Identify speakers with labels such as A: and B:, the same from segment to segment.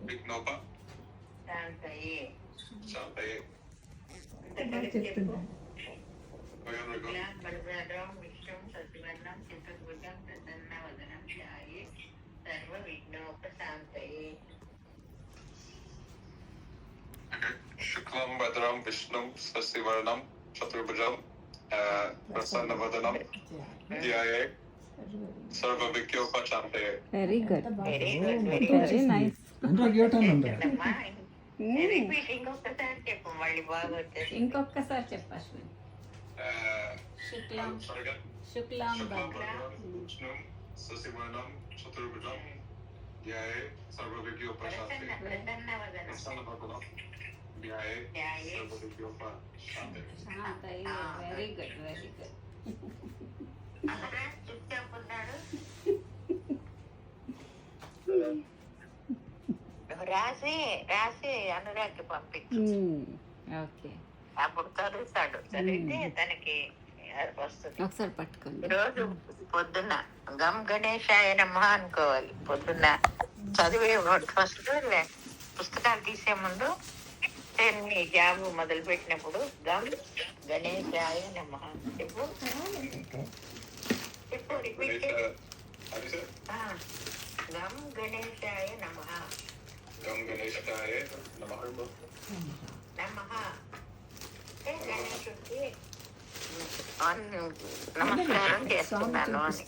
A: విఘ్నోప శాంతయే
B: చెప్తున్నా
A: బలభద్రం విష్ణుం సత్యవర్ణం చతుర్భుజం ప్రసన్నవదనం ధ్యాయే సర్వ విఘ్నోపశాంతయే. శుక్లం భద్రం విష్ణుం శశివర్ణం చతుర్భుజం ప్రసన్నవదనం ధ్యాయే సర్వ విఘ్నోపశాంతయే.
C: Very good,
A: very good,
C: very nice.
A: ఇంకొకసారి చెప్పు, మళ్ళీ బాగా వచ్చేసి.
C: ఇంకొకసారి చెప్పు అశ్విన్. శుక్లం శుక్లాం భద్రం
A: విష్ణుం శశివర్ణం చతుర్భుజం ధ్యాయే సర్వ విఘ్నోపశాంతయే. ప్రసన్నవదనం ధ్యాయే సర్వ విఘ్నోపశాంతయే.
C: శాంతయ్య. Very good, very good.
A: చెప్పున్నాడు రాసి రాసి అనురాగ్కి పంపించు.
C: ఓకే,
A: అప్పుడు చదువుతాడు. చదివితే తనకి వస్తుంది.
C: ఒకసారి పట్టుకోండి.
A: రోజు పొద్దున్న గమ్ గణేశాయ నమః అనుకోవాలి. పొద్దున్న చదివే ఫస్ట్ పుస్తకాలు తీసే ముందు నీ జాబ్ మొదలు పెట్టినప్పుడు గమ్ గణేశాయ నమః చెప్పు. చెప్పు, రిపీట్ చేయి. గమ్ గణేశాయ నమః నమః. గణేశుడికి నమస్కారం చేస్తున్నాను అని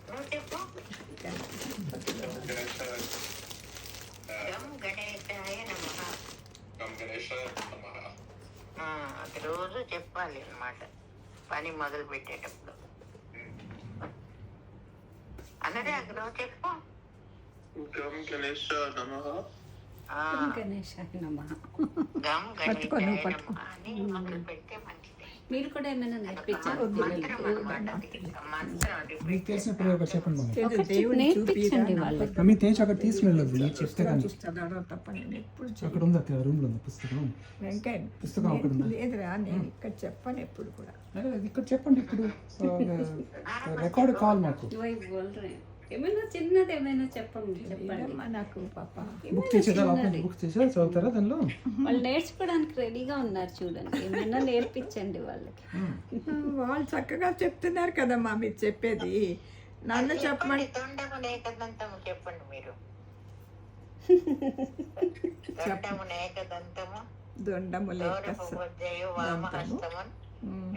A: నువ్వు చెప్పు. గమ్ గణేశాయ నమః. అది రోజు చెప్పాలి అన్నమాట పని మొదలు పెట్టేటప్పుడు. అనురాగ్ నువ్వు చెప్పు.
B: గమ్
C: గణేశాయ నమః.
A: గమ్ గణేశాయ నమః అని మొదలు పెడితే మంచిది.
C: మీరు కూడా ఏమైనా నేర్పించారు?
A: మంత్రం అన్నమాట అది. మంత్రం
D: మీకు తెలిసిన ప్రయోగం చెప్పండి మమ్మీ.
C: నేర్పించండి వాళ్ళకి.
D: మమ్మీ తేజ్ అక్కడ తీసుకెళ్ళదు, మీరు చెప్తే కానీ.
B: చదవడం తప్ప నేను ఎప్పుడు
D: అక్కడ ఉంది, అక్కడ రూమ్ లో ఉంది పుస్తకం.
B: వెంకయ్య
D: పుస్తకం అక్కడ ఉందా?
B: లేదురా, నేను ఇక్కడ చెప్పాను ఎప్పుడు కూడా.
D: అరే, ఇక్కడ చెప్పండి. ఇప్పుడు రికార్డ్ కాల్ మాకు.
C: वही बोल रहे हैं. ఏమైనా చిన్నది ఏమైనా చెప్పండి.
B: లేదమ్మా, నాకు పాప
D: బుక్ తీసేదా? బుక్ తీసేదా? చదువుతారా దానిలో?
C: వాళ్ళు నేర్చుకోవడానికి రెడీగా ఉన్నారు చూడండి. ఏమైనా నేర్పించండి వాళ్ళకి.
B: వాళ్ళు చక్కగా చెప్తున్నారు కదమ్మా మీరు చెప్పేది. నన్ను చెప్పమని
A: తొండము నేకదంతము చెప్పండి మీరు. తొండము నేకదంతము
B: దొండము
A: గౌరవ బుద్ధయు వామహస్తము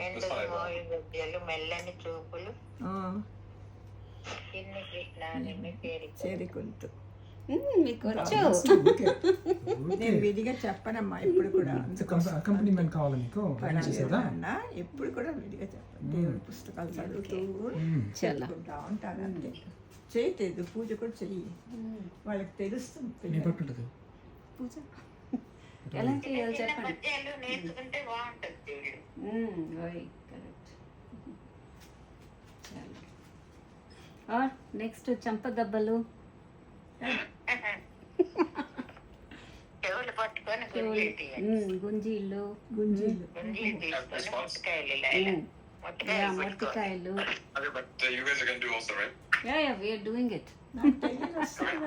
A: రెండు మోయి గద్యలు మెల్లని చూపులు చిన్ని కృష్ణ నిన్ను
B: చేరికుంటూ
C: మీకు వచ్చు.
B: నేను విడిగా చెప్పనమ్మా ఎప్పుడు కూడా.
D: అకంపెనీమెంట్ కావాలి మీకు? చేసేదా?
B: అన్నా ఎప్పుడు కూడా విడిగా చెప్పను. దేవుడి పుస్తకాలు చదువుతూ చెప్పుకుంటా ఉంటాను అంతే. చేయలేదు, పూజ కూడా చెయ్యి. వాళ్ళకి తెలుస్తుంది.
D: నీ పట్టుంటది
B: పూజ
C: ఎలా చేయాలి
A: చిన్న
C: చెప్పండి.
A: పద్యాలు నేర్చుకుంటే బాగుంటుంది దేవుడు.
C: కరెక్ట్. और నెక్స్ట్ చంపదబ్బలు.
A: చెవులు పట్టుకొని గుంజీలు తీయాలి.
C: గుంజీలు
B: గుంజీలు
A: గుంజీలు తీసుకొని మొట్టకాయలు ఇలా ఇలా మొట్టకాయలు పెట్టుకోవాలి.
C: మొట్టికాయలు.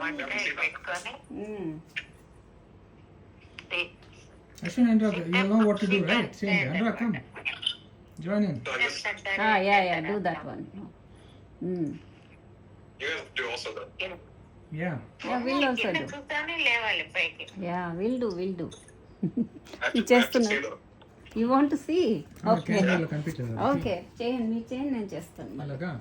A: మొట్టకాయలు పెట్టుకొని
D: Ashwin and Anurag, you know what to do, right? Say, Anurag, come. Join in.
C: Do that one.
A: You have to do also that.
D: Yeah.
C: We'll also do.
A: చూస్తానే లేవాలి పైకి.
C: We'll do. చేస్తున్నా. You want to see? Okay.
D: కనిపించదు.
C: Okay. చేయండి, మీ చేయండి, నేను చేస్తాను.
D: అలాగా